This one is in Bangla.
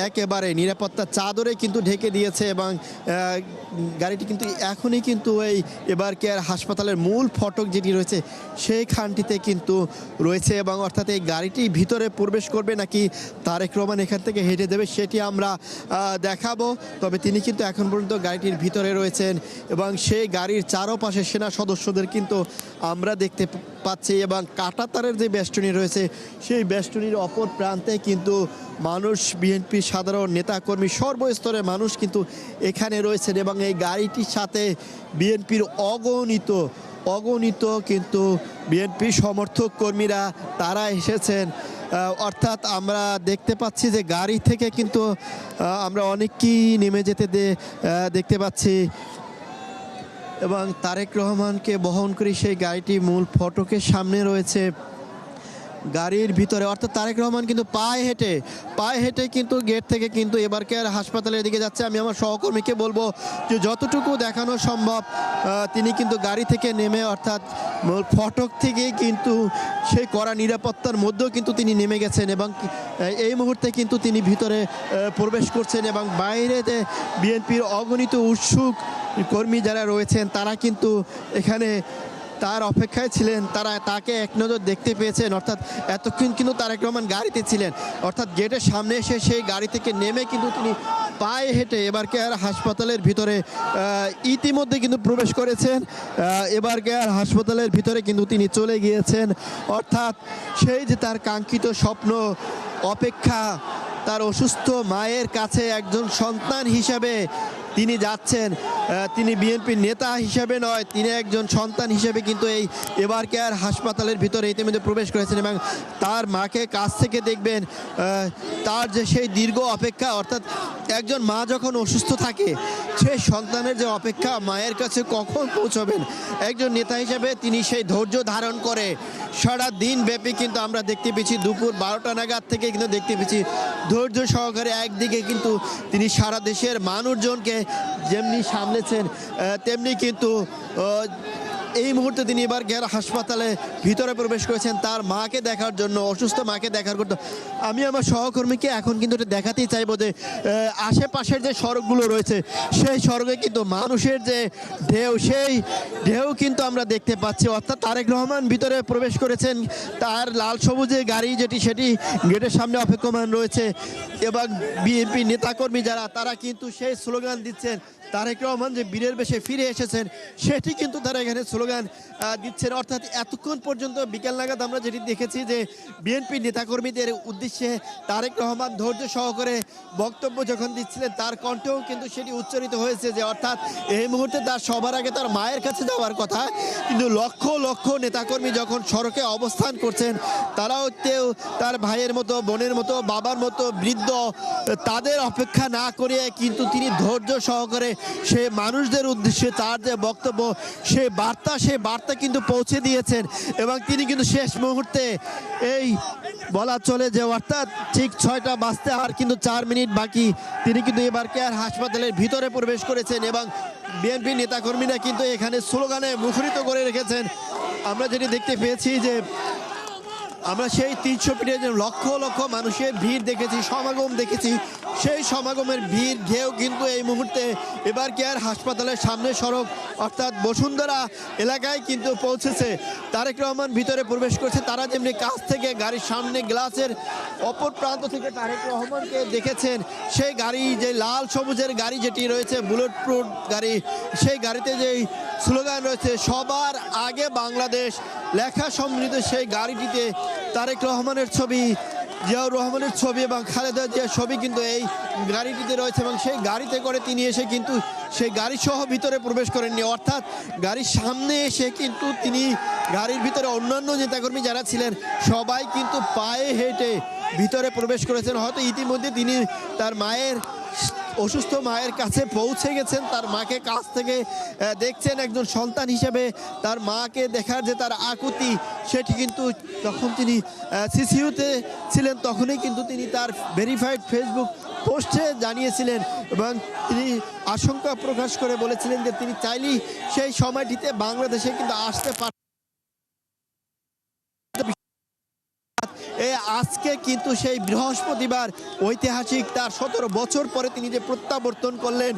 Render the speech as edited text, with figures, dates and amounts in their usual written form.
একেবারে নিরাপত্তার চাদরে কিন্তু ঢেকে দিয়েছে এবং গাড়িটি কিন্তু এখনই কিন্তু এই এবার কেয়ার হাসপাতালের মূল ফটক যেটি রয়েছে সেই খানটিতে কিন্তু রয়েছে এবং অর্থাৎ এই গাড়িটি ভিতরে প্রবেশ করবে নাকি তারেক রহমান এখান থেকে হেঁটে দেবে সেটি আমরা দেখাবো। তবে তিনি কিন্তু এখন পর্যন্ত গাড়িটির ভিতরে রয়েছেন এবং সেই গাড়ির চারপাশে সেনা সদস্যদের কিন্তু আমরা দেখতে পাচ্ছি এবং কাঁটাতারের যে বেষ্টনী রয়েছে সেই বেষ্টনীর অপর প্রান্তে কিন্তু মানুষ, বিএনপির সাধারণ নেতাকর্মী, সর্বস্তরের মানুষ কিন্তু এখানে রয়েছেন এবং এই গাড়িটির সাথে বিএনপির অগণিত কিন্তু বিএনপি সমর্থক কর্মীরা তারা এসেছেন। অর্থাৎ আমরা দেখতে পাচ্ছি যে গাড়ি থেকে কিন্তু আমরা অনেককেই নেমে যেতে দেখতে পাচ্ছি এবং তারেক রহমানকে বহন করে সেই গাড়িটি মূল ফটকের সামনে রয়েছে গাড়ির ভিতরে। অর্থাৎ তারেক রহমান কিন্তু পায়ে হেঁটে কিন্তু গেট থেকে কিন্তু এবার কেয়ার হাসপাতালের দিকে যাচ্ছে। আমি আমার সহকর্মীকে বলবো যে যতটুকু দেখানো সম্ভব তিনি কিন্তু গাড়ি থেকে নেমে অর্থাৎ ফটক থেকেই কিন্তু সেই কড়া নিরাপত্তার মধ্যেও কিন্তু তিনি নেমে গেছেন এবং এই মুহূর্তে কিন্তু তিনি ভিতরে প্রবেশ করছেন এবং বাইরে যে বিএনপির অগণিত উৎসুক কর্মী যারা রয়েছেন তারা কিন্তু এখানে তার অপেক্ষায় ছিলেন, তারা তাকে এক নজর দেখতে পেয়েছেন। অর্থাৎ এতক্ষণ কিন্তু তারেক রহমান গাড়িতে ছিলেন, অর্থাৎ গেটের সামনে এসে সেই গাড়ি থেকে নেমে কিন্তু তিনি পায়ে হেঁটে এবার কেয়ার হাসপাতালের ভিতরে ইতিমধ্যে কিন্তু প্রবেশ করেছেন। এবার কেয়ার হাসপাতালের ভিতরে কিন্তু তিনি চলে গিয়েছেন। অর্থাৎ সেই যে তার কাঙ্ক্ষিত স্বপ্ন, অপেক্ষা, তার অসুস্থ মায়ের কাছে একজন সন্তান হিসাবে তিনি যাচ্ছেন। তিনি বিএনপির নেতা হিসেবে নয়, তিনি একজন সন্তান হিসেবে কিন্তু এই এবার কেয়ার হাসপাতালের ভিতরে ইতিমধ্যে প্রবেশ করেছেন এবং তার মাকে কাছ থেকে দেখবেন। তার যে সেই দীর্ঘ অপেক্ষা, অর্থাৎ একজন মা যখন অসুস্থ থাকে সেই সন্তানের যে অপেক্ষা মায়ের কাছে কখন পৌঁছবেন, একজন নেতা হিসেবে তিনি সেই ধৈর্য ধারণ করে সারা দিন ব্যাপী কিন্তু আমরা দেখতে পেয়েছি দুপুর 12টা নাগাদ থেকে কিন্তু দেখতে পেয়েছি ধৈর্য সহকারে একদিকে কিন্তু তিনি সারা দেশের মানুষজনকে যেমনি সামলেছেন তেমনি কিন্তু এই মুহূর্তে তিনি এবার কেয়ার হাসপাতালে ভিতরে প্রবেশ করেছেন তার মাকে দেখার জন্য, অসুস্থ মাকে দেখার জন্য। আমি আমার সহকর্মীকে এখন কিন্তু এটা দেখাতেই চাইবো যে আশেপাশের যে সড়কগুলো রয়েছে সেই সড়কে কিন্তু মানুষের যে ঢেউ, সেই ঢেউ কিন্তু আমরা দেখতে পাচ্ছি। অর্থাৎ তারেক রহমান ভিতরে প্রবেশ করেছেন, তার লাল সবুজে গাড়ি সেটি গেটের সামনে অপেক্ষমান রয়েছে এবং বিএনপি নেতাকর্মী যারা তারা কিন্তু সেই স্লোগান দিচ্ছেন তারেক রহমান যে বীরের বেশে ফিরে এসেছেন সেটি কিন্তু তারা এখানে স্লোগান দিচ্ছেন। অর্থাৎ এতক্ষণ পর্যন্ত বিকেল নাগাদ আমরা যেটি দেখেছি যে বিএনপি নেতাকর্মীদের উদ্দেশ্যে তারেক রহমান ধৈর্য সহকারে বক্তব্য যখন দিচ্ছিলেন তার কণ্ঠেও কিন্তু সেটি উচ্চারিত হয়েছে যে অর্থাৎ এই মুহূর্তে তার সবার আগে তার মায়ের কাছে যাওয়ার কথা, কিন্তু লক্ষ লক্ষ নেতাকর্মী যখন সড়কে অবস্থান করছেন তারাও তার ভাইয়ের মতো, বোনের মতো, বাবার মতো বৃদ্ধ, তাদের অপেক্ষা না করে কিন্তু তিনি ধৈর্য সহকারে সে মানুষদের উদ্দেশ্যে তার যে বক্তব্য সে বার্তা কিন্তু পৌঁছে দিয়েছেন এবং তিনি কিন্তু শেষ মুহূর্তে এই বলা চলে যে অর্থাৎ ঠিক 6টা বাজতে আর কিন্তু 4 মিনিট বাকি তিনি কিন্তু এবার কেয়ার হাসপাতালের ভিতরে প্রবেশ করেছেন এবং বিএনপি নেতাকর্মীরা কিন্তু এখানে স্লোগানে মুখরিত করে রেখেছেন। আমরা যেটি দেখতে পেয়েছি যে আমরা সেই 300 ফিটে যে লক্ষ লক্ষ মানুষের ভিড় দেখেছি, সমাগম দেখেছি, সেই সমাগমের ভিড় ঢেউ কিন্তু এই মুহূর্তে এবার কেয়ার হাসপাতালের সামনে সড়ক অর্থাৎ বসুন্ধরা এলাকায় কিন্তু পৌঁছেছে। তারেক রহমান ভিতরে প্রবেশ করছে, তারা যেমনি কাছ থেকে গাড়ির সামনে গ্লাসের অপর প্রান্ত থেকে তারেক রহমানকে দেখেছেন। সেই গাড়ি যে লাল সবুজের গাড়ি যেটি রয়েছে বুলেট প্রুফ গাড়ি, সেই গাড়িতে যেই স্লোগান রয়েছে সবার আগে বাংলাদেশ লেখা সমৃদ্ধ সেই গাড়িটিতে তারেক রহমানের ছবি, জিয়াউর রহমানের ছবি এবং খালেদা জিয়ার ছবি কিন্তু এই গাড়িটিতে রয়েছে এবং সেই গাড়িতে করে তিনি এসে কিন্তু সেই গাড়ি সহ ভিতরে প্রবেশ করেননি। অর্থাৎ গাড়ির সামনে এসে কিন্তু তিনি গাড়ির ভিতরে অন্যান্য নেতাকর্মী যারা ছিলেন সবাই কিন্তু পায়ে হেঁটে ভিতরে প্রবেশ করেছেন। হয়তো ইতিমধ্যে তিনি তার অসুস্থ মায়ের কাছে পৌঁছে গেছেন, তার মাকে কাছ থেকে দেখছেন। একজন সন্তান হিসেবে তার মাকে দেখার যে তার আকুতি সেটি কিন্তু যখন তিনি সিসিইউতে ছিলেন তখনই কিন্তু তিনি তার ভেরিফাইড ফেসবুক পোস্টে জানিয়েছিলেন এবং তিনি আশঙ্কা প্রকাশ করে বলেছিলেন যে তিনি চাইলেই সেই সময়টিতে বাংলাদেশে কিন্তু আসতে পারেন। এই আজকে কিন্তু সেই বৃহস্পতিবার ঐতিহাসিক তার 17 বছর পরে তিনি যে প্রত্যাবর্তন করলেন